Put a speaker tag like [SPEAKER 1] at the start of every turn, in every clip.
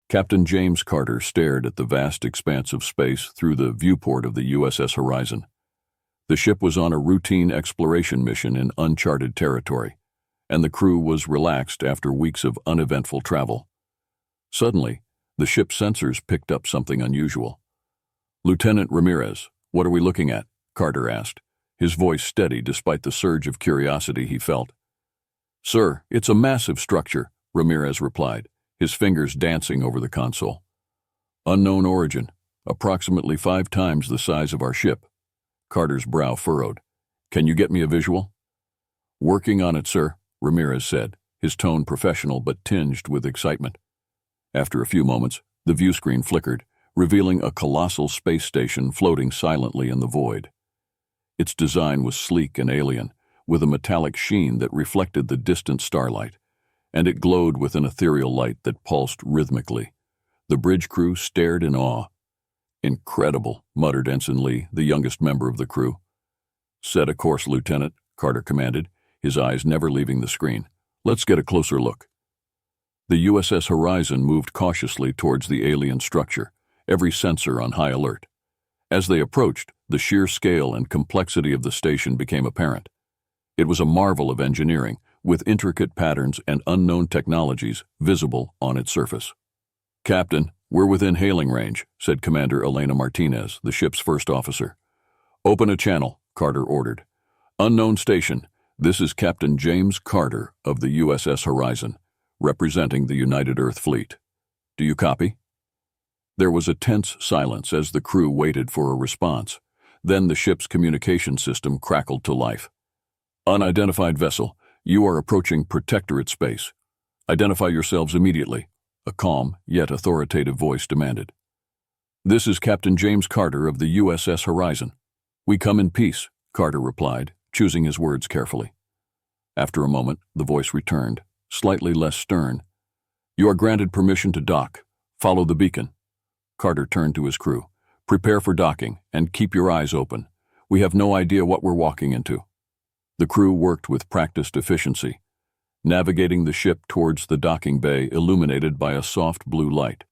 [SPEAKER 1] Captain James Carter stared at the vast expanse of space through the viewport of the USS Horizon. The ship was on a routine exploration mission in uncharted territory, and the crew was relaxed after weeks of uneventful travel. Suddenly, the ship's sensors picked up something unusual. "Lieutenant Ramirez, what are we looking at?" Carter asked, his voice steady despite the surge of curiosity he felt. "Sir, it's a massive structure," Ramirez replied, his fingers dancing over the console. "Unknown origin, approximately 5 times the size of our ship." Carter's brow furrowed. "Can you get me a visual?" "Working on it, sir," Ramirez said, his tone professional but tinged with excitement. After a few moments, the view screen flickered, revealing a colossal space station floating silently in the void. Its design was sleek and alien, with a metallic sheen that reflected the distant starlight, and it glowed with an ethereal light that pulsed rhythmically. The bridge crew stared in awe. "Incredible," muttered Ensign Lee, the youngest member of the crew. "Set a course, Lieutenant," Carter commanded, his eyes never leaving the screen. "Let's get a closer look." The USS Horizon moved cautiously towards the alien structure, every sensor on high alert. As they approached, the sheer scale and complexity of the station became apparent. It was a marvel of engineering, with intricate patterns and unknown technologies visible on its surface. "Captain, we're within hailing range," said Commander Elena Martinez, the ship's first officer. "Open a channel," Carter ordered. "Unknown station, this is Captain James Carter of the USS Horizon, representing the United Earth Fleet. Do you copy?" There was a tense silence as the crew waited for a response. Then the ship's communication system crackled to life. "Unidentified vessel, you are approaching protectorate space. Identify yourselves immediately," a calm yet authoritative voice demanded. "This is Captain James Carter of the USS Horizon. We come in peace," Carter replied, choosing his words carefully. After a moment, the voice returned, slightly less stern. "You are granted permission to dock. Follow the beacon." Carter turned to his crew. "Prepare for docking, and keep your eyes open. We have no idea what we're walking into." The crew worked with practiced efficiency, navigating the ship towards the docking bay illuminated by a soft blue light.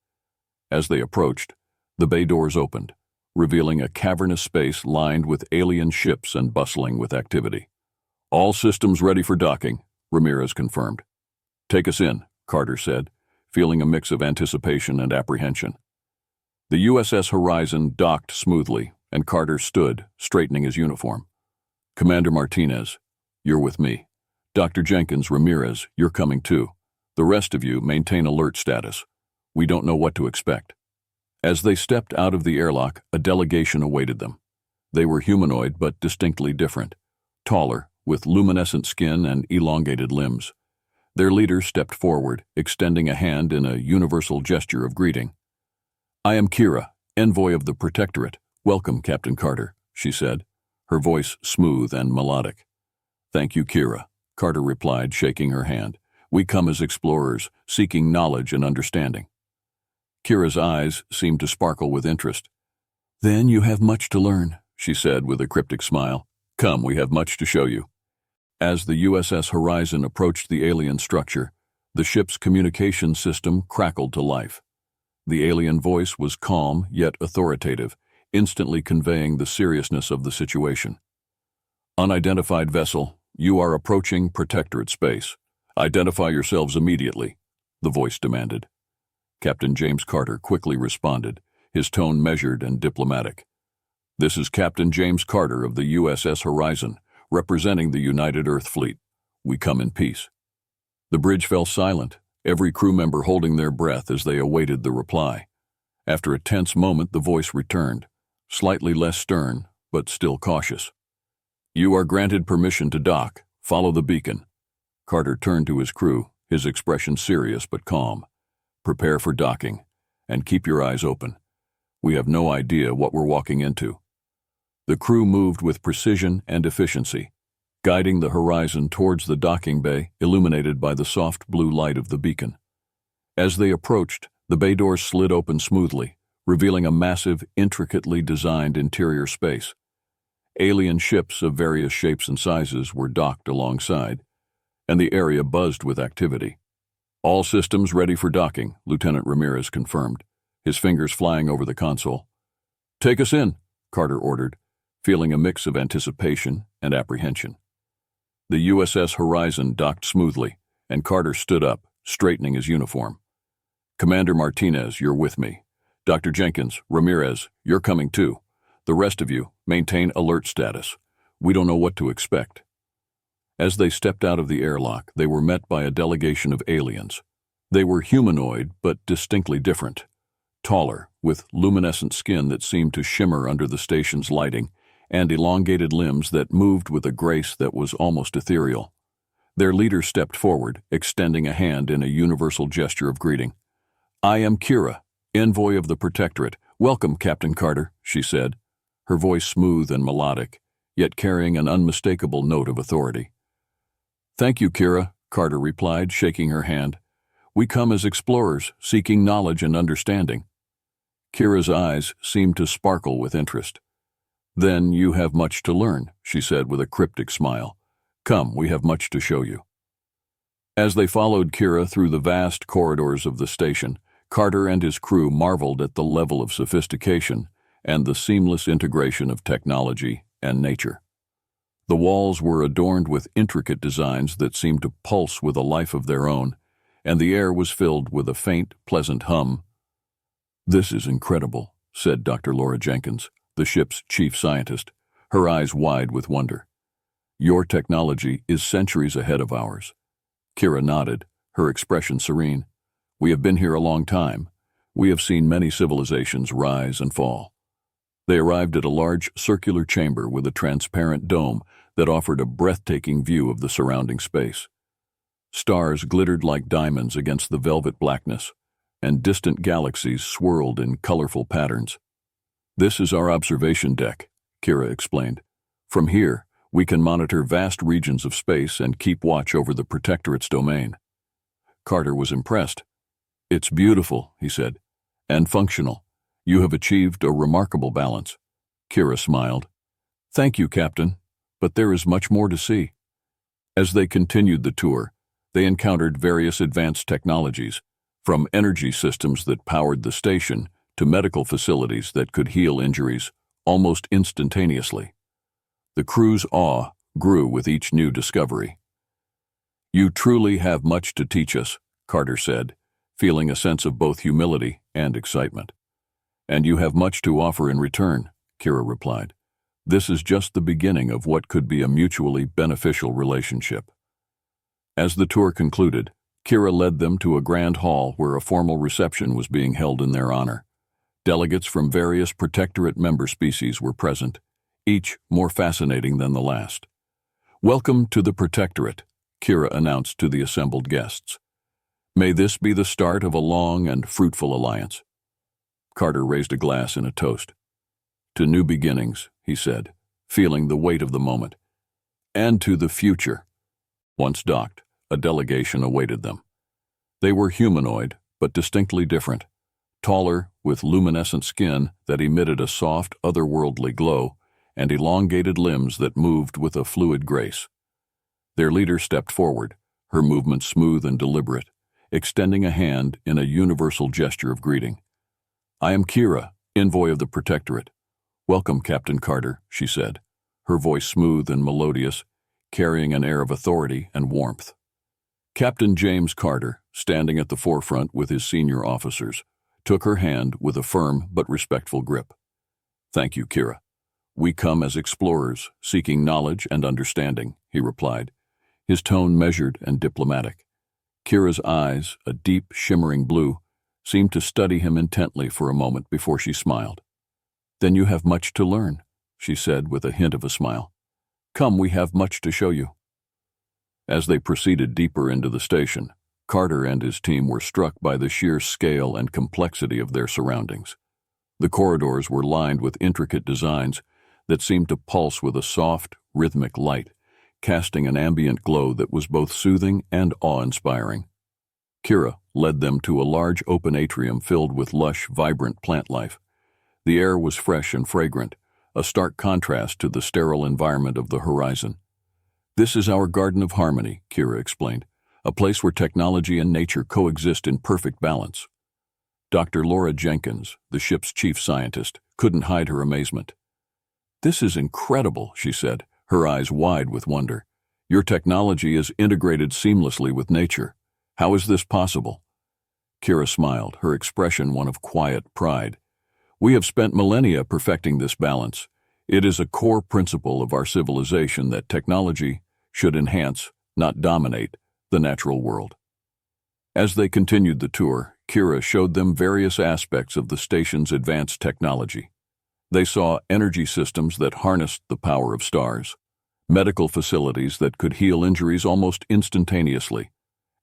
[SPEAKER 1] As they approached, the bay doors opened, revealing a cavernous space lined with alien ships and bustling with activity. "All systems ready for docking," Ramirez confirmed. "Take us in," Carter said, feeling a mix of anticipation and apprehension. The USS Horizon docked smoothly, and Carter stood, straightening his uniform. "Commander Martinez, you're with me. Dr. Jenkins, Ramirez, you're coming too. The rest of you maintain alert status. We don't know what to expect." As they stepped out of the airlock, a delegation awaited them. They were humanoid but distinctly different, taller, with luminescent skin and elongated limbs. Their leader stepped forward, extending a hand in a universal gesture of greeting. "I am Kira, envoy of the Protectorate. Welcome, Captain Carter," she said, her voice smooth and melodic. "Thank you, Kira," Carter replied, shaking her hand. "We come as explorers, seeking knowledge and understanding." Kira's eyes seemed to sparkle with interest. "Then you have much to learn," she said with a cryptic smile. "Come, we have much to show you." As the USS Horizon approached the alien structure, the ship's communication system crackled to life. The alien voice was calm yet authoritative, instantly conveying the seriousness of the situation. "Unidentified vessel, you are approaching protectorate space. Identify yourselves immediately," the voice demanded. Captain James Carter quickly responded, his tone measured and diplomatic. "This is Captain James Carter of the USS Horizon, representing the United Earth Fleet. We come in peace." The bridge fell silent, every crew member holding their breath as they awaited the reply. After a tense moment, the voice returned, slightly less stern, but still cautious. "You are granted permission to dock. Follow the beacon." Carter turned to his crew, his expression serious but calm. "Prepare for docking, and keep your eyes open. We have no idea what we're walking into." The crew moved with precision and efficiency, guiding the Horizon towards the docking bay illuminated by the soft blue light of the beacon. As they approached, the bay doors slid open smoothly, revealing a massive, intricately designed interior space. Alien ships of various shapes and sizes were docked alongside, and the area buzzed with activity. All systems ready for docking, Lieutenant Ramirez confirmed, his fingers flying over the console. Take us in, Carter ordered, feeling a mix of anticipation and apprehension. The USS Horizon docked smoothly, and Carter stood up, straightening his uniform. Commander Martinez, you're with me. Dr. Jenkins, Ramirez, you're coming too. The rest of you, maintain alert status. We don't know what to expect. As they stepped out of the airlock, they were met by a delegation of aliens. They were humanoid, but distinctly different. Taller, with luminescent skin that seemed to shimmer under the station's lighting, and elongated limbs that moved with a grace that was almost ethereal. Their leader stepped forward, extending a hand in a universal gesture of greeting. I am Kira, envoy of the protectorate. Welcome, Captain Carter, she said, her voice smooth and melodic, yet carrying an unmistakable note of authority. Thank you, Kira, Carter replied, shaking her hand. We come as explorers, seeking knowledge and understanding. Kira's eyes seemed to sparkle with interest. Then you have much to learn, she said with a cryptic smile. Come, we have much to show you. As they followed Kira through the vast corridors of the station, Carter and his crew marveled at the level of sophistication and the seamless integration of technology and nature. The walls were adorned with intricate designs that seemed to pulse with a life of their own, and the air was filled with a faint, pleasant hum. This is incredible, said Dr. Laura Jenkins, the ship's chief scientist, her eyes wide with wonder. Your technology is centuries ahead of ours. Kira nodded, her expression serene. We have been here a long time. We have seen many civilizations rise and fall. They arrived at a large circular chamber with a transparent dome that offered a breathtaking view of the surrounding space. Stars glittered like diamonds against the velvet blackness, and distant galaxies swirled in colorful patterns. This is our observation deck, Kira explained. From here, we can monitor vast regions of space and keep watch over the protectorate's domain. Carter was impressed. It's beautiful, he said, and functional. You have achieved a remarkable balance. Kira smiled. Thank you, Captain, but there is much more to see. As they continued the tour, they encountered various advanced technologies, from energy systems that powered the station to medical facilities that could heal injuries almost instantaneously. The crew's awe grew with each new discovery. You truly have much to teach us, Carter said, feeling a sense of both humility and excitement. And you have much to offer in return, Kira replied. This is just the beginning of what could be a mutually beneficial relationship. As the tour concluded, Kira led them to a grand hall where a formal reception was being held in their honor. Delegates from various protectorate member species were present, each more fascinating than the last. Welcome to the protectorate, Kira announced to the assembled guests. May this be the start of a long and fruitful alliance. Carter raised a glass in a toast. To new beginnings, he said, feeling the weight of the moment. And to the future. Once docked, a delegation awaited them. They were humanoid, but distinctly different. Taller, with luminescent skin that emitted a soft, otherworldly glow, and elongated limbs that moved with a fluid grace. Their leader stepped forward, her movement smooth and deliberate, extending a hand in a universal gesture of greeting. I am Kira, envoy of the protectorate. Welcome, Captain Carter, she said, her voice smooth and melodious, carrying an air of authority and warmth. Captain James Carter, standing at the forefront with his senior officers, took her hand with a firm but respectful grip. Thank you, Kira. We come as explorers, seeking knowledge and understanding, he replied, his tone measured and diplomatic. Kira's eyes, a deep, shimmering blue, seemed to study him intently for a moment before she smiled. Then you have much to learn, she said with a hint of a smile. Come, we have much to show you. As they proceeded deeper into the station, Carter and his team were struck by the sheer scale and complexity of their surroundings. The corridors were lined with intricate designs that seemed to pulse with a soft, rhythmic light, casting an ambient glow that was both soothing and awe-inspiring. Kira led them to a large open atrium filled with lush, vibrant plant life. The air was fresh and fragrant, a stark contrast to the sterile environment of the horizon. This is our Garden of Harmony, Kira explained, a place where technology and nature coexist in perfect balance. Dr. Laura Jenkins, the ship's chief scientist, couldn't hide her amazement. "This is incredible," she said, her eyes wide with wonder. "Your technology is integrated seamlessly with nature. How is this possible?" Kira smiled, her expression one of quiet pride. "We have spent millennia perfecting this balance. It is a core principle of our civilization that technology should enhance, not dominate, the natural world." As they continued the tour, Kira showed them various aspects of the station's advanced technology. They saw energy systems that harnessed the power of stars, medical facilities that could heal injuries almost instantaneously,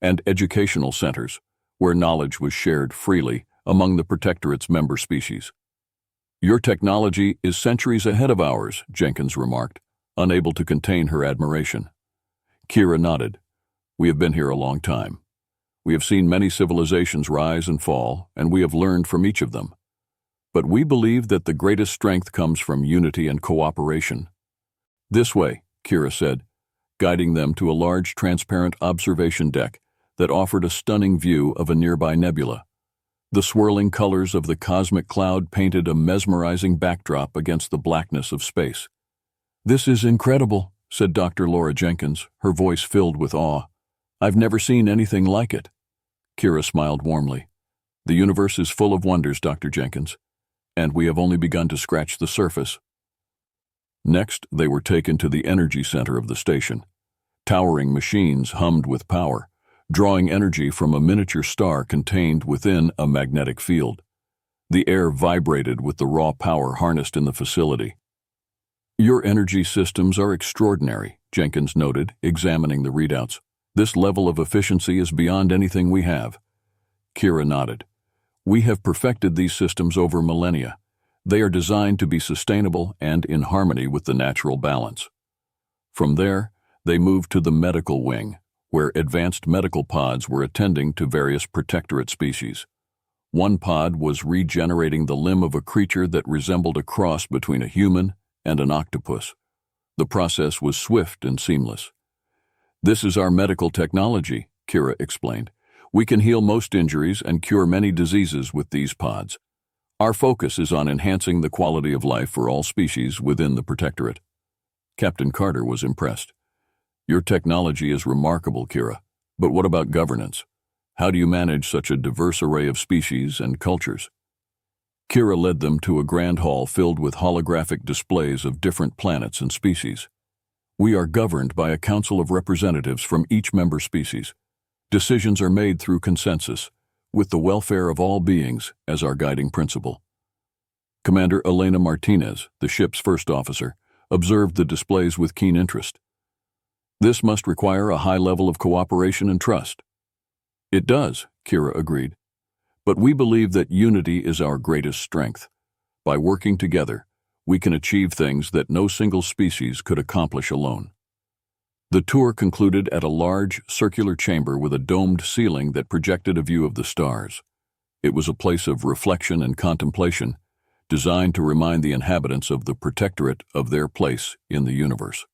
[SPEAKER 1] and educational centers where knowledge was shared freely among the protectorate's member species. "Your technology is centuries ahead of ours," Jenkins remarked, unable to contain her admiration. Kira nodded. "We have been here a long time. We have seen many civilizations rise and fall, and we have learned from each of them. But we believe that the greatest strength comes from unity and cooperation." "This way," Kira said, guiding them to a large transparent observation deck that offered a stunning view of a nearby nebula. The swirling colors of the cosmic cloud painted a mesmerizing backdrop against the blackness of space. "This is incredible," said Dr. Laura Jenkins, her voice filled with awe. "I've never seen anything like it." Kira smiled warmly. "The universe is full of wonders, Dr. Jenkins, and we have only begun to scratch the surface." Next, they were taken to the energy center of the station. Towering machines hummed with power, drawing energy from a miniature star contained within a magnetic field. The air vibrated with the raw power harnessed in the facility. "Your energy systems are extraordinary," Jenkins noted, examining the readouts. "This level of efficiency is beyond anything we have." Kira nodded. "We have perfected these systems over millennia. They are designed to be sustainable and in harmony with the natural balance." From there, they moved to the medical wing, where advanced medical pods were attending to various protectorate species. One pod was regenerating the limb of a creature that resembled a cross between a human and an octopus. The process was swift and seamless. "This is our medical technology," Kira explained. "We can heal most injuries and cure many diseases with these pods. Our focus is on enhancing the quality of life for all species within the protectorate." Captain Carter was impressed. "Your technology is remarkable, Kira, but what about governance? How do you manage such a diverse array of species and cultures?" Kira led them to a grand hall filled with holographic displays of different planets and species. "We are governed by a council of representatives from each member species. Decisions are made through consensus, with the welfare of all beings as our guiding principle." Commander Elena Martinez, the ship's first officer, observed the displays with keen interest. "This must require a high level of cooperation and trust." "It does," Kira agreed. "But we believe that unity is our greatest strength. By working together, we can achieve things that no single species could accomplish alone." The tour concluded at a large, circular chamber with a domed ceiling that projected a view of the stars. It was a place of reflection and contemplation, designed to remind the inhabitants of the protectorate of their place in the universe.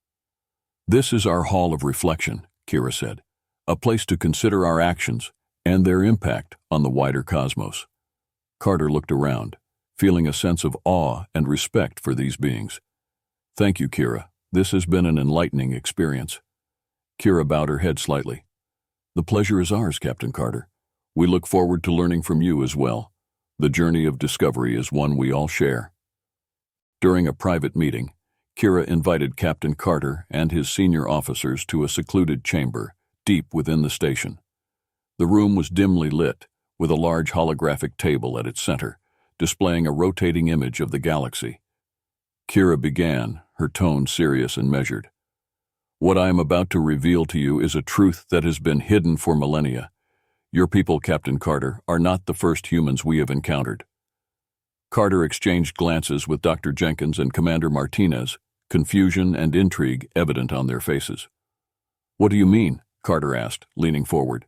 [SPEAKER 1] "This is our hall of reflection," Kira said, "a place to consider our actions and their impact on the wider cosmos." Carter looked around, feeling a sense of awe and respect for these beings. "Thank you, Kira. This has been an enlightening experience." Kira bowed her head slightly. "The pleasure is ours, Captain Carter. We look forward to learning from you as well. The journey of discovery is one we all share." During a private meeting, Kira invited Captain Carter and his senior officers to a secluded chamber deep within the station. The room was dimly lit, with a large holographic table at its center, displaying a rotating image of the galaxy. Kira began, her tone serious and measured. "What I am about to reveal to you is a truth that has been hidden for millennia. Your people, Captain Carter, are not the first humans we have encountered." Carter exchanged glances with Dr. Jenkins and Commander Martinez, confusion and intrigue evident on their faces. "What do you mean?" Carter asked, leaning forward.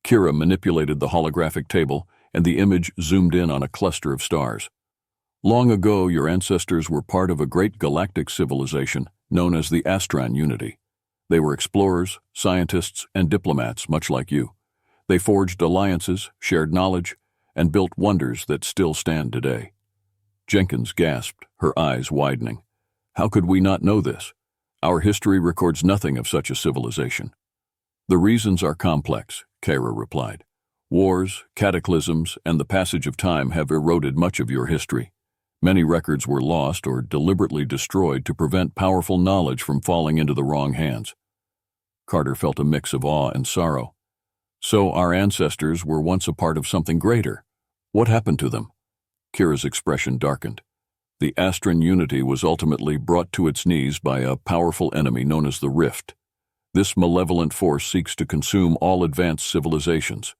[SPEAKER 1] Kira manipulated the holographic table, and the image zoomed in on a cluster of stars. "Long ago, your ancestors were part of a great galactic civilization known as the Astran Unity. They were explorers, scientists, and diplomats, much like you. They forged alliances, shared knowledge, and built wonders that still stand today. Jenkins gasped, her eyes widening. How could we not know this? Our history records nothing of such a civilization. The reasons are complex, Kara replied. Wars, cataclysms, and the passage of time have eroded much of your history. Many records were lost or deliberately destroyed to prevent powerful knowledge from falling into the wrong hands. Carter felt a mix of awe and sorrow. So our ancestors were once a part of something greater. What happened to them? Kira's expression darkened. The Astran Unity was ultimately brought to its knees by a powerful enemy known as the Rift. This malevolent force seeks to consume all advanced civilizations.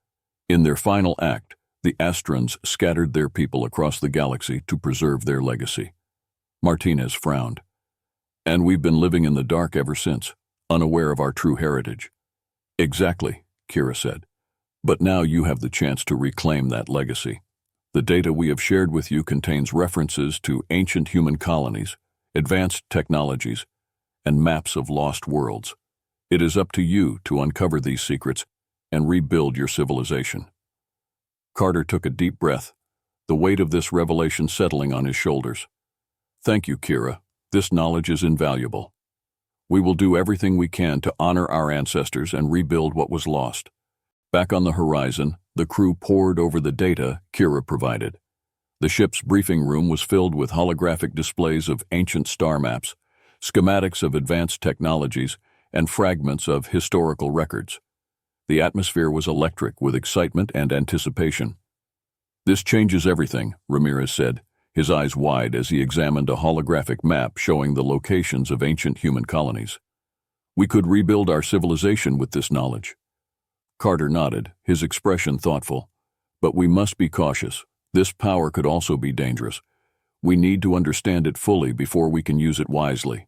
[SPEAKER 1] In their final act, the Astrans scattered their people across the galaxy to preserve their legacy. Martinez frowned. And we've been living in the dark ever since, unaware of our true heritage. Exactly, Kira said. But now you have the chance to reclaim that legacy. The data we have shared with you contains references to ancient human colonies, advanced technologies, and maps of lost worlds. It is up to you to uncover these secrets and rebuild your civilization. Carter took a deep breath, the weight of this revelation settling on his shoulders. Thank you, Kira. This knowledge is invaluable. We will do everything we can to honor our ancestors and rebuild what was lost. Back on the horizon, the crew pored over the data Kira provided. The ship's briefing room was filled with holographic displays of ancient star maps, schematics of advanced technologies, and fragments of historical records. The atmosphere was electric with excitement and anticipation. This changes everything, Ramirez said, his eyes wide as he examined a holographic map showing the locations of ancient human colonies. We could rebuild our civilization with this knowledge. Carter nodded, his expression thoughtful. But we must be cautious. This power could also be dangerous. We need to understand it fully before we can use it wisely.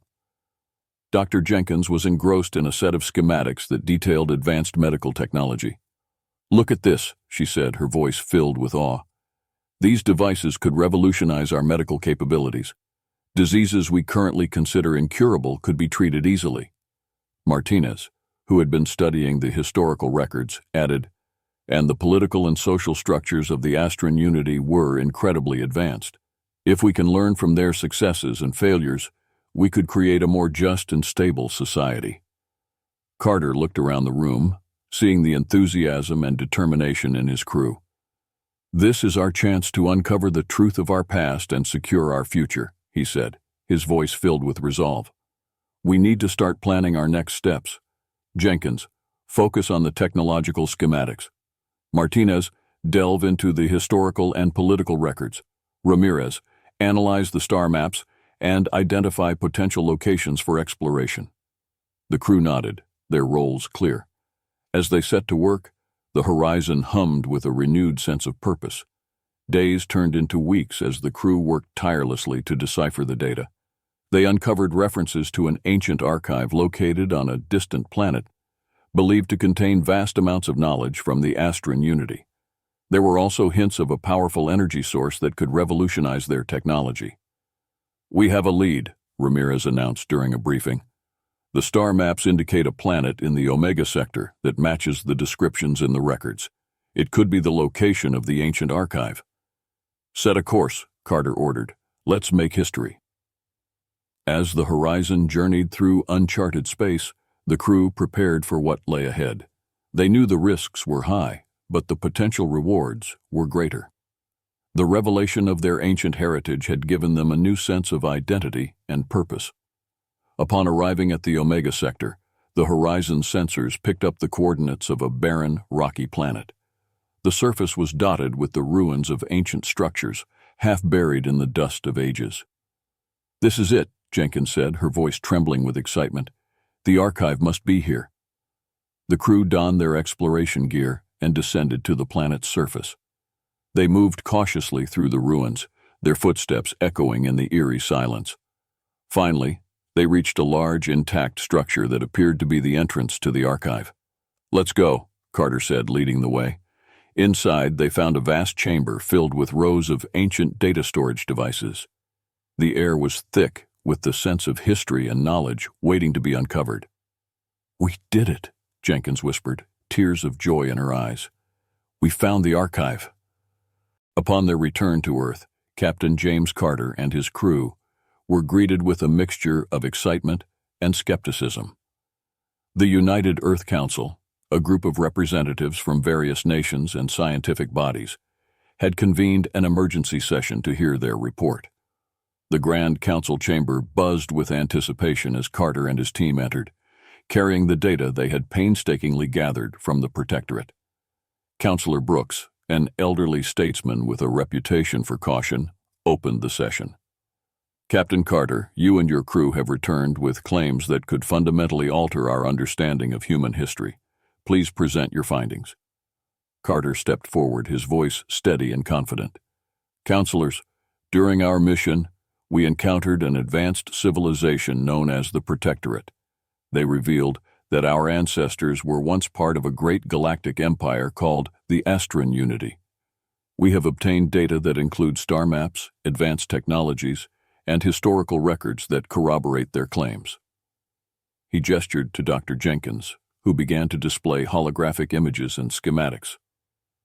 [SPEAKER 1] Dr. Jenkins was engrossed in a set of schematics that detailed advanced medical technology. Look at this, she said, her voice filled with awe. These devices could revolutionize our medical capabilities. Diseases we currently consider incurable could be treated easily. Martinez, who had been studying the historical records, added, and the political and social structures of the Astran Unity were incredibly advanced. If we can learn from their successes and failures, we could create a more just and stable society. Carter looked around the room, seeing the enthusiasm and determination in his crew. This is our chance to uncover the truth of our past and secure our future, he said, his voice filled with resolve. We need to start planning our next steps. Jenkins, focus on the technological schematics. Martinez, delve into the historical and political records. Ramirez, analyze the star maps and identify potential locations for exploration. The crew nodded, their roles clear. As they set to work, the horizon hummed with a renewed sense of purpose. Days turned into weeks as the crew worked tirelessly to decipher the data. They uncovered references to an ancient archive located on a distant planet, believed to contain vast amounts of knowledge from the Astran Unity. There were also hints of a powerful energy source that could revolutionize their technology. We have a lead, Ramirez announced during a briefing. The star maps indicate a planet in the Omega sector that matches the descriptions in the records. It could be the location of the ancient archive. Set a course, Carter ordered. Let's make history. As the horizon journeyed through uncharted space, the crew prepared for what lay ahead. They knew the risks were high, but the potential rewards were greater. The revelation of their ancient heritage had given them a new sense of identity and purpose. Upon arriving at the Omega sector, the horizon sensors picked up the coordinates of a barren, rocky planet. The surface was dotted with the ruins of ancient structures, half buried in the dust of ages. This is it, Jenkins said, her voice trembling with excitement. The archive must be here. The crew donned their exploration gear and descended to the planet's surface. They moved cautiously through the ruins, their footsteps echoing in the eerie silence. Finally, they reached a large, intact structure that appeared to be the entrance to the archive. Let's go, Carter said, leading the way. Inside, they found a vast chamber filled with rows of ancient data storage devices. The air was thick with the sense of history and knowledge waiting to be uncovered. "We did it," Jenkins whispered, tears of joy in her eyes. "We found the archive." Upon their return to Earth, Captain James Carter and his crew were greeted with a mixture of excitement and skepticism. The United Earth Council, a group of representatives from various nations and scientific bodies, had convened an emergency session to hear their report. The Grand Council chamber buzzed with anticipation as Carter and his team entered, carrying the data they had painstakingly gathered from the Protectorate. Councillor Brooks, an elderly statesman with a reputation for caution, opened the session. "Captain Carter, you and your crew have returned with claims that could fundamentally alter our understanding of human history. Please present your findings." Carter stepped forward, his voice steady and confident. "Councilors, during our mission, we encountered an advanced civilization known as the Protectorate. They revealed that our ancestors were once part of a great galactic empire called the Astran Unity. We have obtained data that includes star maps, advanced technologies, and historical records that corroborate their claims." He gestured to Dr. Jenkins, who began to display holographic images and schematics.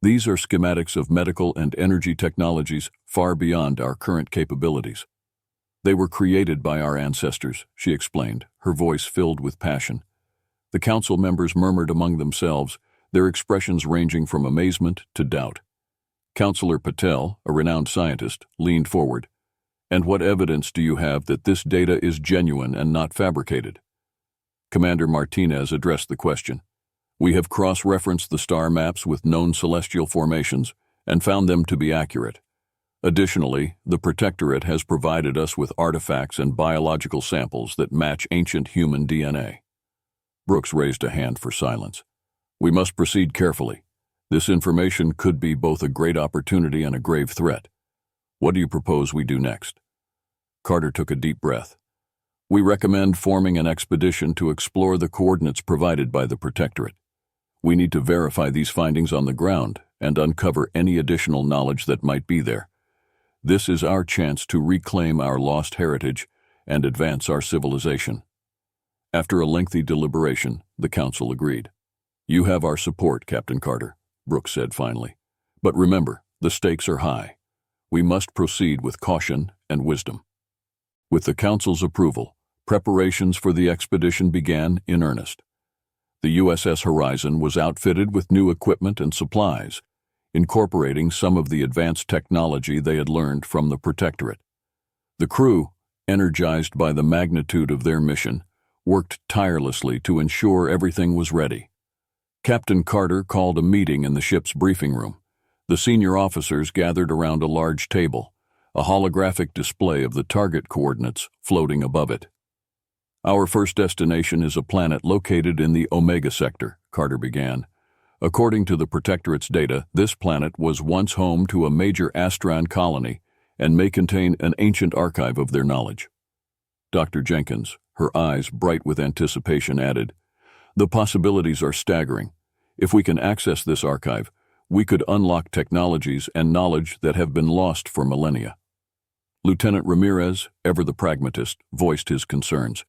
[SPEAKER 1] "These are schematics of medical and energy technologies far beyond our current capabilities. They were created by our ancestors," she explained, her voice filled with passion. The council members murmured among themselves, their expressions ranging from amazement to doubt. Councillor Patel, a renowned scientist, leaned forward. "And what evidence do you have that this data is genuine and not fabricated?" Commander Martinez addressed the question. "We have cross-referenced the star maps with known celestial formations and found them to be accurate. Additionally, the Protectorate has provided us with artifacts and biological samples that match ancient human DNA." Brooks raised a hand for silence. "We must proceed carefully. This information could be both a great opportunity and a grave threat. What do you propose we do next?" Carter took a deep breath. "We recommend forming an expedition to explore the coordinates provided by the Protectorate. We need to verify these findings on the ground and uncover any additional knowledge that might be there. This is our chance to reclaim our lost heritage and advance our civilization." After a lengthy deliberation, the council agreed. "You have our support, Captain Carter," Brooks said finally. "But remember, the stakes are high. We must proceed with caution and wisdom." With the council's approval, preparations for the expedition began in earnest. The USS Horizon was outfitted with new equipment and supplies, incorporating some of the advanced technology they had learned from the Protectorate. The crew, energized by the magnitude of their mission, worked tirelessly to ensure everything was ready. Captain Carter called a meeting in the ship's briefing room. The senior officers gathered around a large table, a holographic display of the target coordinates floating above it. "Our first destination is a planet located in the Omega Sector," Carter began. "According to the Protectorate's data, this planet was once home to a major Astran colony and may contain an ancient archive of their knowledge." Dr. Jenkins, her eyes bright with anticipation, added, "The possibilities are staggering. If we can access this archive, we could unlock technologies and knowledge that have been lost for millennia." Lieutenant Ramirez, ever the pragmatist, voiced his concerns.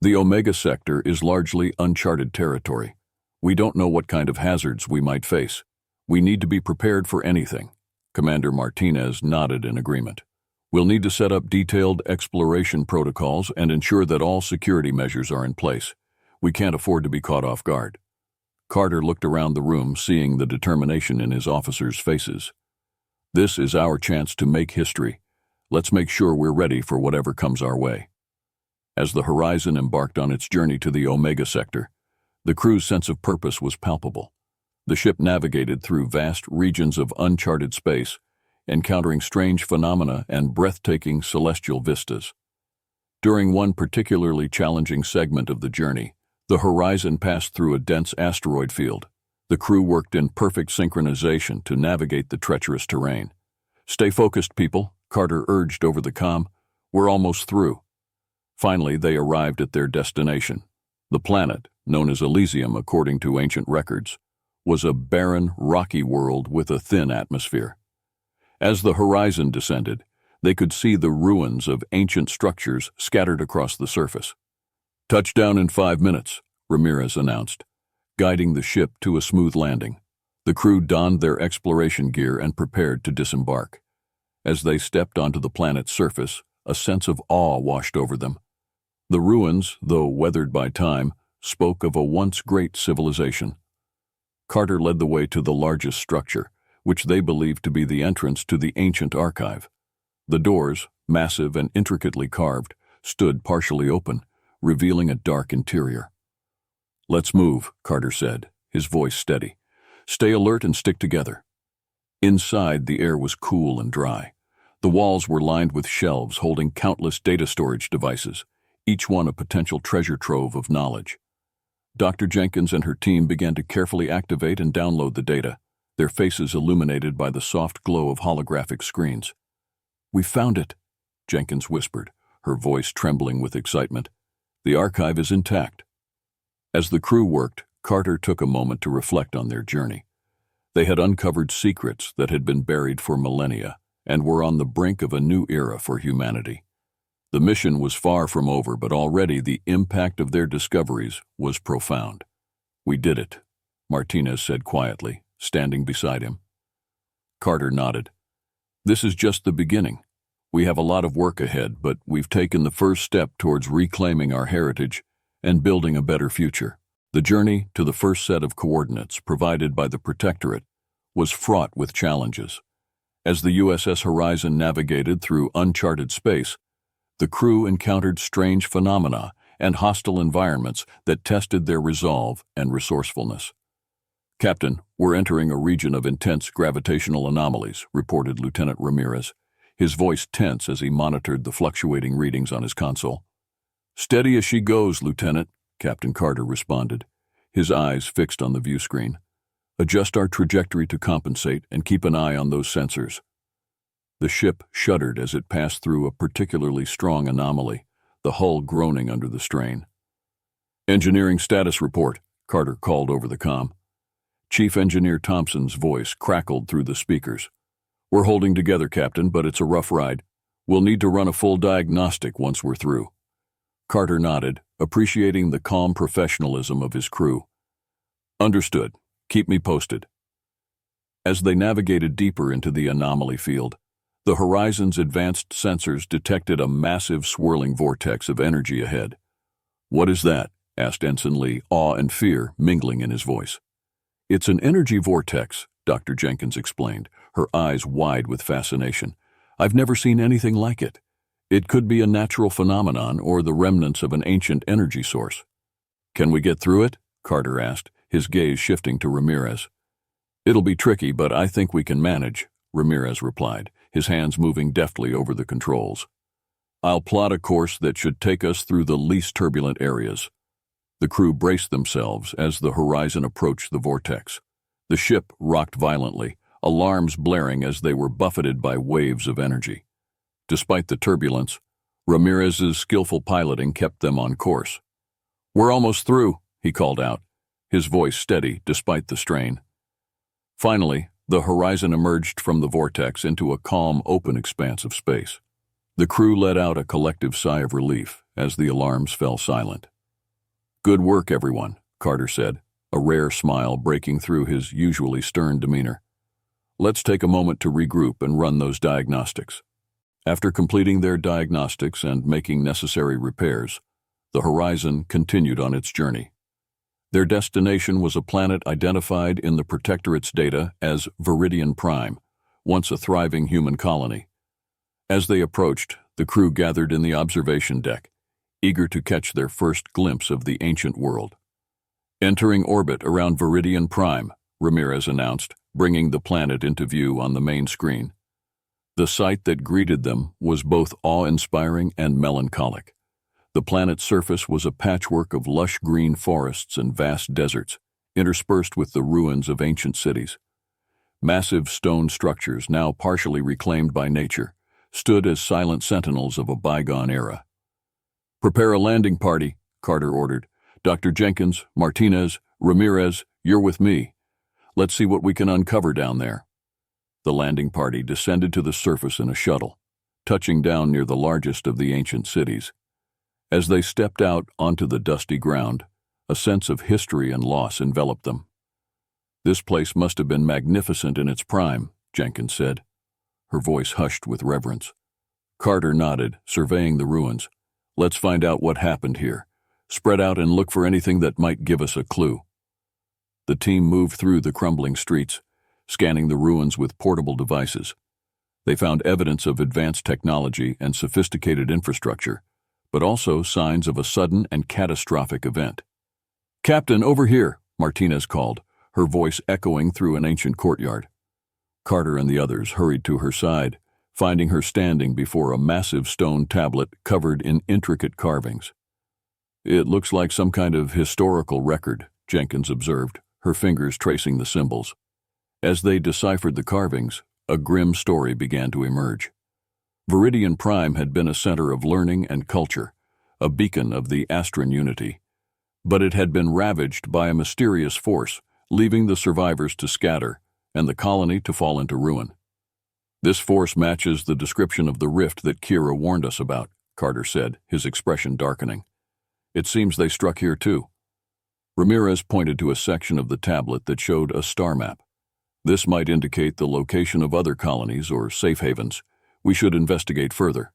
[SPEAKER 1] "The Omega Sector is largely uncharted territory. We don't know what kind of hazards we might face. We need to be prepared for anything." Commander Martinez nodded in agreement. "We'll need to set up detailed exploration protocols and ensure that all security measures are in place. We can't afford to be caught off guard." Carter looked around the room, seeing the determination in his officers' faces. "This is our chance to make history. Let's make sure we're ready for whatever comes our way." As the Horizon embarked on its journey to the Omega Sector, the crew's sense of purpose was palpable. The ship navigated through vast regions of uncharted space, encountering strange phenomena and breathtaking celestial vistas. During one particularly challenging segment of the journey, the Horizon passed through a dense asteroid field. The crew worked in perfect synchronization to navigate the treacherous terrain. "Stay focused, people," Carter urged over the comm. "We're almost through." Finally, they arrived at their destination. The planet, known as Elysium according to ancient records, was a barren, rocky world with a thin atmosphere. As the Horizon descended, they could see the ruins of ancient structures scattered across the surface. "Touchdown in 5 minutes. Ramirez announced, guiding the ship to a smooth landing. The crew donned their exploration gear and prepared to disembark. As they stepped onto the planet's surface, a sense of awe washed over them. The ruins, though weathered by time, spoke of a once great civilization. Carter led the way to the largest structure, which they believed to be the entrance to the ancient archive. The doors, massive and intricately carved, stood partially open, revealing a dark interior. "Let's move," Carter said, his voice steady. "Stay alert and stick together." Inside, the air was cool and dry. The walls were lined with shelves holding countless data storage devices, each one a potential treasure trove of knowledge. Dr. Jenkins and her team began to carefully activate and download the data, their faces illuminated by the soft glow of holographic screens. "We found it," Jenkins whispered, her voice trembling with excitement. "The archive is intact." As the crew worked, Carter took a moment to reflect on their journey. They had uncovered secrets that had been buried for millennia and were on the brink of a new era for humanity. The mission was far from over, but already the impact of their discoveries was profound. "We did it," Martinez said quietly, standing beside him. Carter nodded. "This is just the beginning. We have a lot of work ahead, but we've taken the first step towards reclaiming our heritage and building a better future." The journey to the first set of coordinates provided by the Protectorate was fraught with challenges. As the USS Horizon navigated through uncharted space, the crew encountered strange phenomena and hostile environments that tested their resolve and resourcefulness. "Captain, we're entering a region of intense gravitational anomalies," reported Lieutenant Ramirez, his voice tense as he monitored the fluctuating readings on his console. "Steady as she goes, Lieutenant," Captain Carter responded, his eyes fixed on the view screen. "Adjust our trajectory to compensate and keep an eye on those sensors." The ship shuddered as it passed through a particularly strong anomaly, the hull groaning under the strain. "Engineering status report," Carter called over the comm. Chief Engineer Thompson's voice crackled through the speakers. "We're holding together, Captain, but it's a rough ride. We'll need to run a full diagnostic once we're through." Carter nodded, appreciating the calm professionalism of his crew. "Understood. Keep me posted." As they navigated deeper into the anomaly field, the Horizon's advanced sensors detected a massive swirling vortex of energy ahead. "What is that?" asked Ensign Lee, awe and fear mingling in his voice. "It's an energy vortex," Dr. Jenkins explained, her eyes wide with fascination. "I've never seen anything like it. It could be a natural phenomenon or the remnants of an ancient energy source." "Can we get through it?" Carter asked, his gaze shifting to Ramirez. "It'll be tricky, but I think we can manage," Ramirez replied, his hands moving deftly over the controls. "I'll plot a course that should take us through the least turbulent areas." The crew braced themselves as the Horizon approached the vortex. The ship rocked violently, alarms blaring as they were buffeted by waves of energy. Despite the turbulence, Ramirez's skillful piloting kept them on course. "We're almost through," he called out, his voice steady despite the strain. Finally, the Horizon emerged from the vortex into a calm, open expanse of space. The crew let out a collective sigh of relief as the alarms fell silent. "Good work, everyone," Carter said, a rare smile breaking through his usually stern demeanor. "Let's take a moment to regroup and run those diagnostics." After completing their diagnostics and making necessary repairs, the Horizon continued on its journey. Their destination was a planet identified in the Protectorate's data as Viridian Prime, once a thriving human colony. As they approached, the crew gathered in the observation deck, eager to catch their first glimpse of the ancient world. "Entering orbit around Viridian Prime," Ramirez announced, bringing the planet into view on the main screen. The sight that greeted them was both awe-inspiring and melancholic. The planet's surface was a patchwork of lush green forests and vast deserts, interspersed with the ruins of ancient cities. Massive stone structures, now partially reclaimed by nature, stood as silent sentinels of a bygone era. "Prepare a landing party," Carter ordered. "Dr. Jenkins, Martinez, Ramirez, you're with me. Let's see what we can uncover down there." The landing party descended to the surface in a shuttle, touching down near the largest of the ancient cities. As they stepped out onto the dusty ground, A sense of history and loss enveloped them. "This place must have been magnificent in its prime," Jenkins said, her voice hushed with reverence. Carter nodded, surveying the ruins. "Let's find out what happened here. Spread out and look for anything that might give us a clue." The team moved through the crumbling streets, scanning the ruins with portable devices. They found evidence of advanced technology and sophisticated infrastructure, but also signs of a sudden and catastrophic event. "Captain, over here," Martinez called, her voice echoing through an ancient courtyard. Carter and the others hurried to her side, finding her standing before a massive stone tablet covered in intricate carvings. "It looks like some kind of historical record," Jenkins observed, her fingers tracing the symbols. As they deciphered the carvings, a grim story began to emerge. Viridian Prime had been a center of learning and culture, a beacon of the Astran Unity. But it had been ravaged by a mysterious force, leaving the survivors to scatter and the colony to fall into ruin. "This force matches the description of the rift that Kira warned us about," Carter said, his expression darkening. "It seems they struck here too." Ramirez pointed to a section of the tablet that showed a star map. "This might indicate the location of other colonies or safe havens. We should investigate further."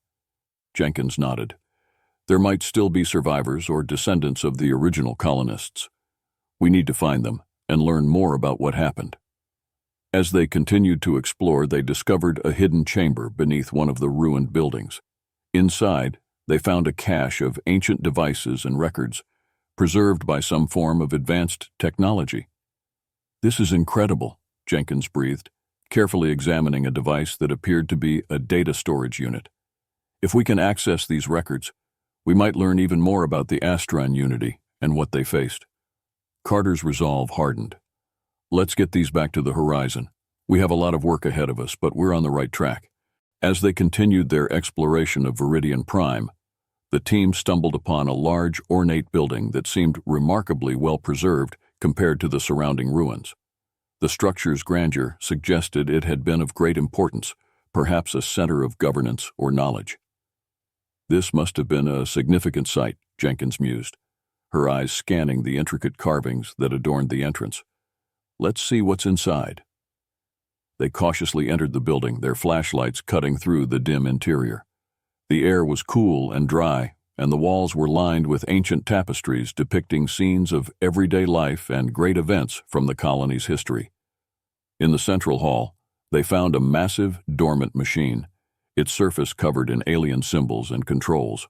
[SPEAKER 1] Jenkins nodded. "There might still be survivors or descendants of the original colonists. We need to find them and learn more about what happened." As they continued to explore, they discovered a hidden chamber beneath one of the ruined buildings. Inside, they found a cache of ancient devices and records, preserved by some form of advanced technology. "This is incredible," Jenkins breathed, carefully examining a device that appeared to be a data storage unit. "If we can access these records, we might learn even more about the Astran Unity and what they faced." Carter's resolve hardened. "Let's get these back to the horizon. We have a lot of work ahead of us, but we're on the right track." As they continued their exploration of Viridian Prime, the team stumbled upon a large, ornate building that seemed remarkably well preserved compared to the surrounding ruins. The structure's grandeur suggested it had been of great importance, perhaps a center of governance or knowledge. "This must have been a significant site," Jenkins mused, her eyes scanning the intricate carvings that adorned the entrance. "Let's see what's inside." They cautiously entered the building, their flashlights cutting through the dim interior. The air was cool and dry, and the walls were lined with ancient tapestries depicting scenes of everyday life and great events from the colony's history. In the central hall, they found a massive, dormant machine, its surface covered in alien symbols and controls.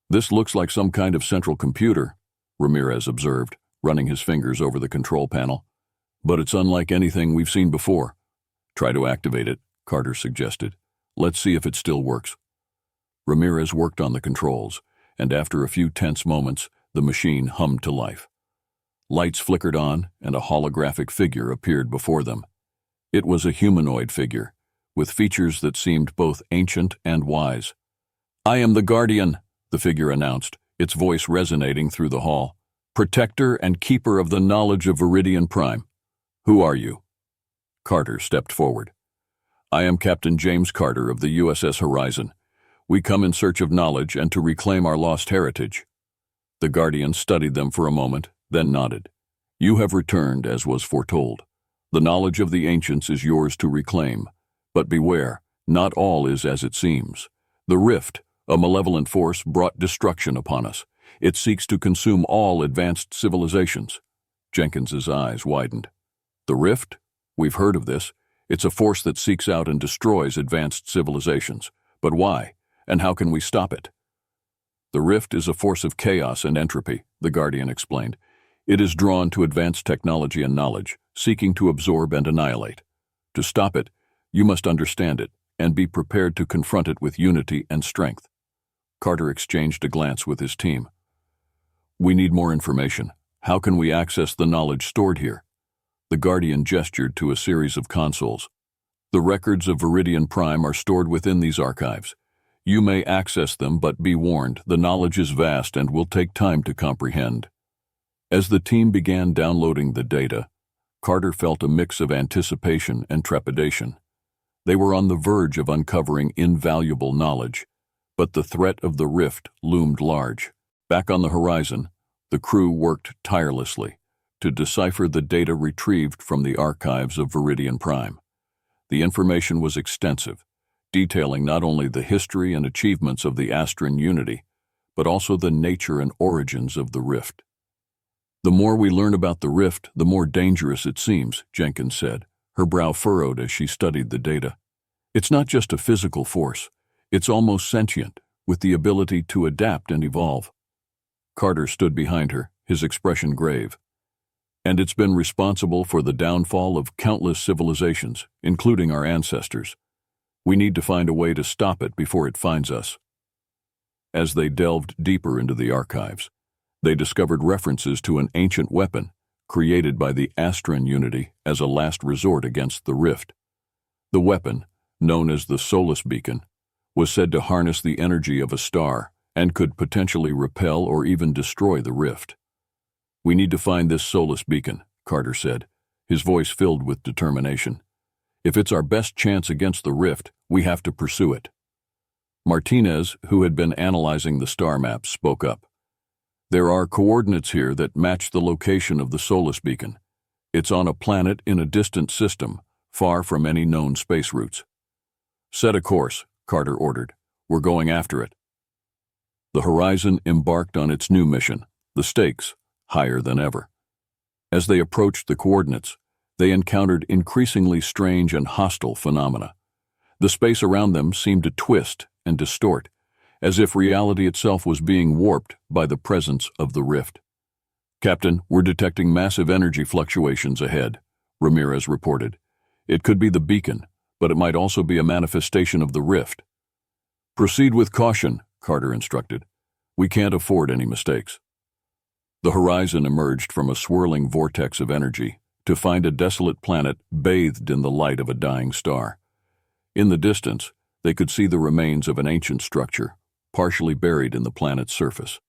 [SPEAKER 1] "This looks like some kind of central computer," Ramirez observed, running his fingers over the control panel. "But it's unlike anything we've seen before." "Try to activate it," Carter suggested. "Let's see if it still works." Ramirez worked on the controls, and after a few tense moments, the machine hummed to life. Lights flickered on, and a holographic figure appeared before them. It was a humanoid figure, with features that seemed both ancient and wise. "I am the Guardian," the figure announced, its voice resonating through the hall. "Protector and keeper of the knowledge of Viridian Prime. Who are you?" Carter stepped forward. "I am Captain James Carter of the USS Horizon. We come in search of knowledge and to reclaim our lost heritage." The Guardian studied them for a moment, then nodded. "You have returned as was foretold. The knowledge of the ancients is yours to reclaim. But beware, not all is as it seems. The Rift, a malevolent force, brought destruction upon us. It seeks to consume all advanced civilizations." Jenkins's eyes widened. "The Rift? We've heard of this. It's a force that seeks out and destroys advanced civilizations. But why? And how can we stop it?" "The Rift is a force of chaos and entropy," the Guardian explained. "It is drawn to advanced technology and knowledge, seeking to absorb and annihilate. To stop it, you must understand it and be prepared to confront it with unity and strength." Carter exchanged a glance with his team. "We need more information. How can we access the knowledge stored here?" The Guardian gestured to a series of consoles. "The records of Viridian Prime are stored within these archives. You may access them, but be warned, the knowledge is vast and will take time to comprehend." As the team began downloading the data, Carter felt a mix of anticipation and trepidation. They were on the verge of uncovering invaluable knowledge, but the threat of the Rift loomed large. Back on the horizon, The crew worked tirelessly to decipher the data retrieved from the archives of Viridian Prime. The information was extensive, detailing not only the history and achievements of the Astran Unity, but also the nature and origins of the rift. "The more we learn about the rift, the more dangerous it seems," Jenkins said, her brow furrowed as she studied the data. "It's not just a physical force. It's almost sentient, with the ability to adapt and evolve." Carter stood behind her, his expression grave. "And it's been responsible for the downfall of countless civilizations, including our ancestors. We need to find a way to stop it before it finds us." As they delved deeper into the archives, they discovered references to an ancient weapon created by the Astran Unity as a last resort against the rift. The weapon, known as the Solus Beacon, was said to harness the energy of a star and could potentially repel or even destroy the rift. "We need to find this Solus Beacon," Carter said, his voice filled with determination. "If it's our best chance against the rift, we have to pursue it." Martinez, who had been analyzing the star maps, spoke up. "There are coordinates here that match the location of the Solus Beacon. It's on a planet in a distant system, far from any known space routes." "Set a course," Carter ordered. "We're going after it." The Horizon embarked on its new mission, the stakes higher than ever. As they approached the coordinates, they encountered increasingly strange and hostile phenomena. The space around them seemed to twist and distort, as if reality itself was being warped by the presence of the rift. "Captain, we're detecting massive energy fluctuations ahead," Ramirez reported. "It could be the beacon, but it might also be a manifestation of the rift." "Proceed with caution," Carter instructed. "We can't afford any mistakes." The Horizon emerged from a swirling vortex of energy to find a desolate planet bathed in the light of a dying star. In the distance, they could see the remains of an ancient structure, partially buried in the planet's surface.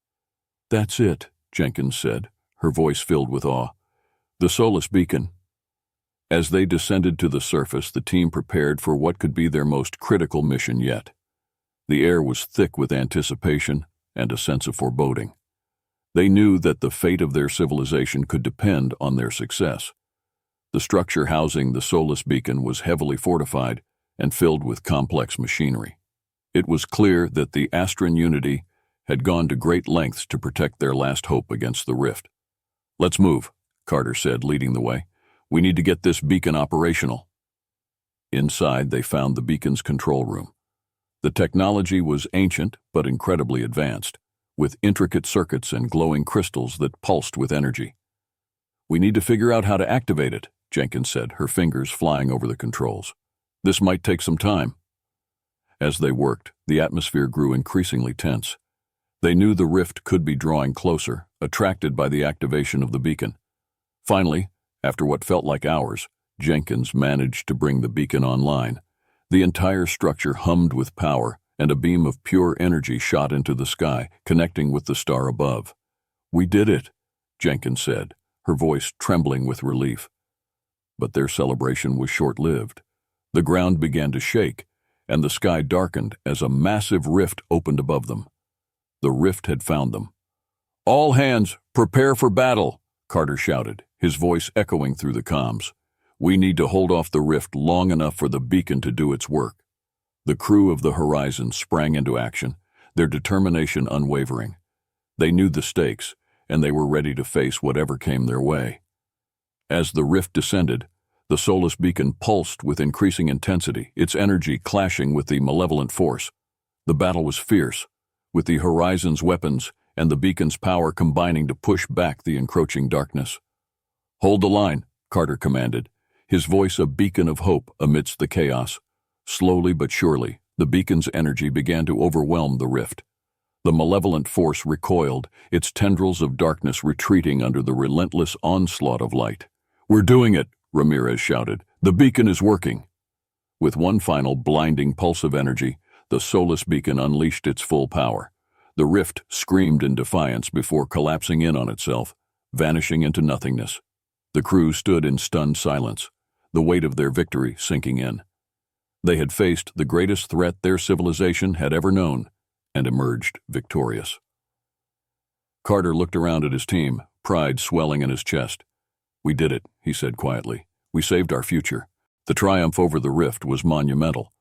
[SPEAKER 1] "That's it," Jenkins said, her voice filled with awe. "The Solus Beacon." As they descended to the surface, the team prepared for what could be their most critical mission yet. The air was thick with anticipation and a sense of foreboding. They knew that the fate of their civilization could depend on their success. The structure housing the Solus Beacon was heavily fortified and filled with complex machinery. It was clear that the Astran Unity had gone to great lengths to protect their last hope against the rift. "Let's move," Carter said, leading the way. "We need to get this beacon operational." Inside, they found the beacon's control room. The technology was ancient but incredibly advanced, with intricate circuits and glowing crystals that pulsed with energy. "We need to figure out how to activate it," Jenkins said, her fingers flying over the controls. "This might take some time." As they worked, the atmosphere grew increasingly tense. They knew the rift could be drawing closer, attracted by the activation of the beacon. Finally, after what felt like hours, Jenkins managed to bring the beacon online. The entire structure hummed with power, and a beam of pure energy shot into the sky, connecting with the star above. "We did it," Jenkins said, her voice trembling with relief. But their celebration was short-lived. The ground began to shake, and the sky darkened as a massive rift opened above them. The rift had found them. "All hands, prepare for battle," Carter shouted, his voice echoing through the comms. "We need to hold off the rift long enough for the beacon to do its work." The crew of the Horizon sprang into action, their determination unwavering. They knew the stakes, and they were ready to face whatever came their way. As the rift descended, the Solus Beacon pulsed with increasing intensity, its energy clashing with the malevolent force. The battle was fierce, with the Horizon's weapons and the beacon's power combining to push back the encroaching darkness. "Hold the line," Carter commanded, his voice a beacon of hope amidst the chaos. Slowly but surely, the beacon's energy began to overwhelm the rift. The malevolent force recoiled, its tendrils of darkness retreating under the relentless onslaught of light. "We're doing it," Ramirez shouted. "The beacon is working." With one final blinding pulse of energy, the Solus Beacon unleashed its full power. The rift screamed in defiance before collapsing in on itself, vanishing into nothingness. The crew stood in stunned silence, the weight of their victory sinking in. They had faced the greatest threat their civilization had ever known and emerged victorious. Carter looked around at his team, pride swelling in his chest. "We did it," he said quietly. "We saved our future." The triumph over the rift was monumental,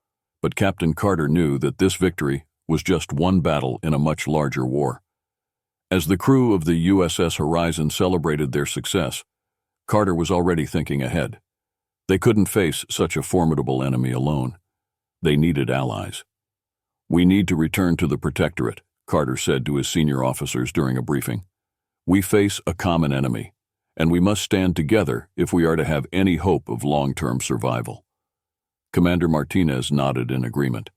[SPEAKER 1] but Captain Carter knew that this victory was just one battle in a much larger war. As the crew of the USS Horizon celebrated their success, Carter was already thinking ahead. They couldn't face such a formidable enemy alone. They needed allies. "We need to return to the protectorate," Carter said to his senior officers during a briefing. "We face a common enemy, and we must stand together if we are to have any hope of long-term survival." Commander Martinez nodded in agreement.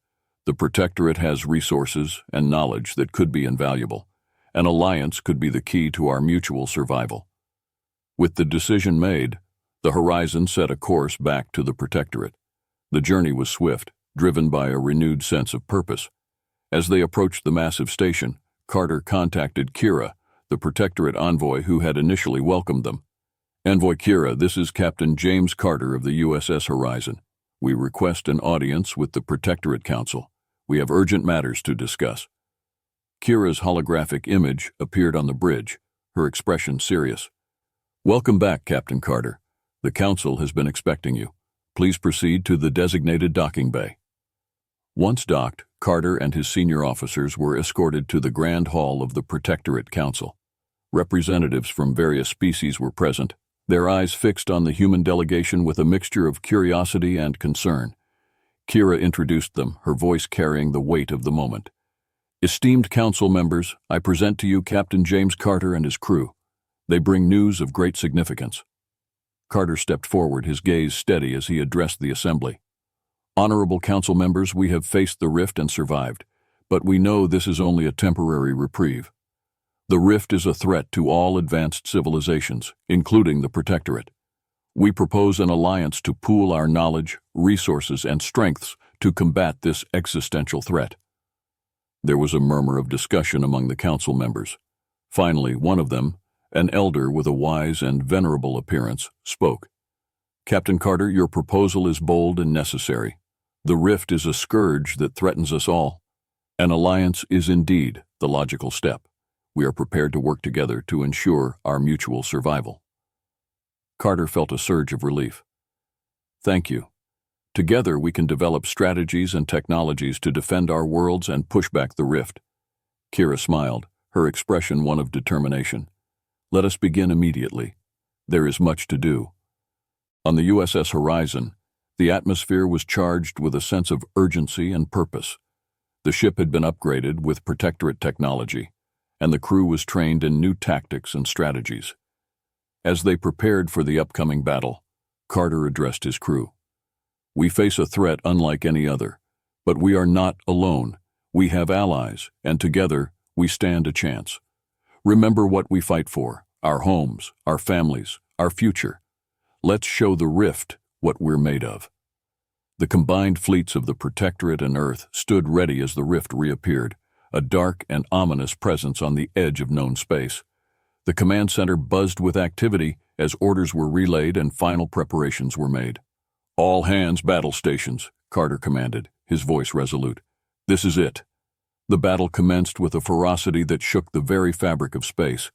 [SPEAKER 1] The protectorate has resources and knowledge that could be invaluable. An alliance could be the key to our mutual survival. With the decision made, the Horizon set a course back to the protectorate. The journey was swift, driven by a renewed sense of purpose. As they approached the massive station, Carter contacted Kira, the protectorate envoy who had initially welcomed them. "Envoy Kira, this is Captain James Carter of the USS Horizon. We request an audience with the Protectorate Council. We have urgent matters to discuss." Kira's holographic image appeared on the bridge, her expression serious. "Welcome back, Captain Carter. The Council has been expecting you. Please proceed to the designated docking bay." Once docked, Carter and his senior officers were escorted to the Grand Hall of the Protectorate Council. Representatives from various species were present, their eyes fixed on the human delegation with a mixture of curiosity and concern. Kira introduced them, her voice carrying the weight of the moment. "Esteemed council members, I present to you Captain James Carter and his crew. They bring news of great significance." Carter stepped forward, his gaze steady as he addressed the assembly. "Honorable council members, we have faced the rift and survived, but we know this is only a temporary reprieve. The rift is a threat to all advanced civilizations, including the Protectorate. We propose an alliance to pool our knowledge, resources, and strengths to combat this existential threat." There was a murmur of discussion among the council members. Finally, one of them, an elder with a wise and venerable appearance, spoke. "Captain Carter, your proposal is bold and necessary. The rift is a scourge that threatens us all. An alliance is indeed the logical step. We are prepared to work together to ensure our mutual survival." Carter felt a surge of relief. "Thank you. Together we can develop strategies and technologies to defend our worlds and push back the rift." Kira smiled, her expression one of determination. "Let us begin immediately. There is much to do." On the USS Horizon, the atmosphere was charged with a sense of urgency and purpose. The ship had been upgraded with protectorate technology, and the crew was trained in new tactics and strategies. As they prepared for the upcoming battle, Carter addressed his crew. "We face a threat unlike any other, but we are not alone. We have allies, and together we stand a chance. Remember what we fight for: our homes, our families, our future. Let's show the rift what we're made of." The combined fleets of the Protectorate and Earth stood ready as the rift reappeared, a dark and ominous presence on the edge of known space. The command center buzzed with activity as orders were relayed and final preparations were made. "All hands battle stations," Carter commanded, his voice resolute. "This is it." The battle commenced with a ferocity that shook the very fabric of space.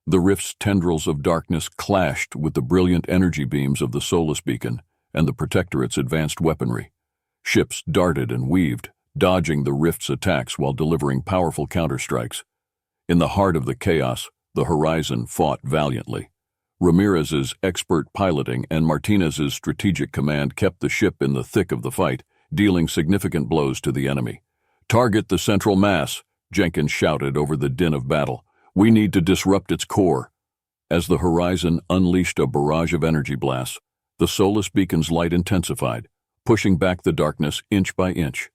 [SPEAKER 1] The rift's tendrils of darkness clashed with the brilliant energy beams of the Solus beacon and the Protectorate's advanced weaponry. Ships darted and weaved, dodging the rift's attacks while delivering powerful counterstrikes. In the heart of the chaos, the Horizon fought valiantly. Ramirez's expert piloting and Martinez's strategic command kept the ship in the thick of the fight, dealing significant blows to the enemy. "Target the central mass," Jenkins shouted over the din of battle. "We need to disrupt its core." As the Horizon unleashed a barrage of energy blasts, the Solus beacon's light intensified, pushing back the darkness inch by inch.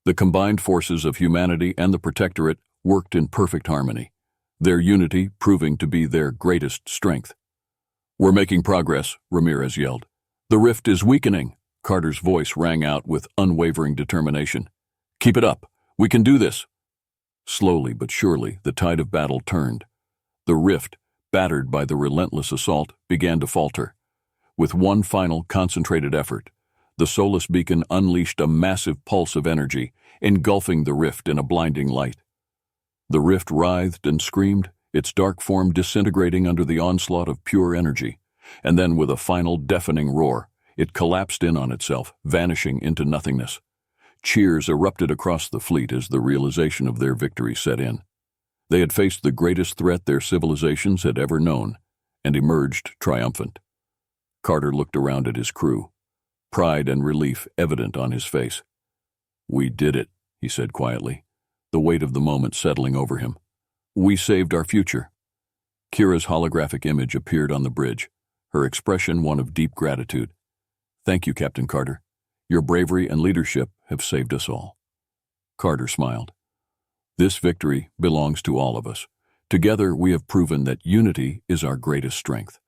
[SPEAKER 1] The combined forces of humanity and the Protectorate worked in perfect harmony, their unity proving to be their greatest strength. "We're making progress," Ramirez yelled. "The rift is weakening," Carter's voice rang out with unwavering determination. "Keep it up. We can do this." Slowly but surely, the tide of battle turned. The rift, battered by the relentless assault, began to falter. With one final concentrated effort, the Solus beacon unleashed a massive pulse of energy, engulfing the rift in a blinding light. The rift writhed and screamed, its dark form disintegrating under the onslaught of pure energy, and then with a final deafening roar, it collapsed in on itself, vanishing into nothingness. Cheers erupted across the fleet as the realization of their victory set in. They had faced the greatest threat their civilizations had ever known, and emerged triumphant. Carter looked around at his crew, pride and relief evident on his face. "We did it," he said quietly, the weight of the moment settling over him. "We saved our future." Kira's holographic image appeared on the bridge, her expression one of deep gratitude. "Thank you, Captain Carter. Your bravery and leadership have saved us all." Carter smiled. "This victory belongs to all of us. Together we have proven that unity is our greatest strength.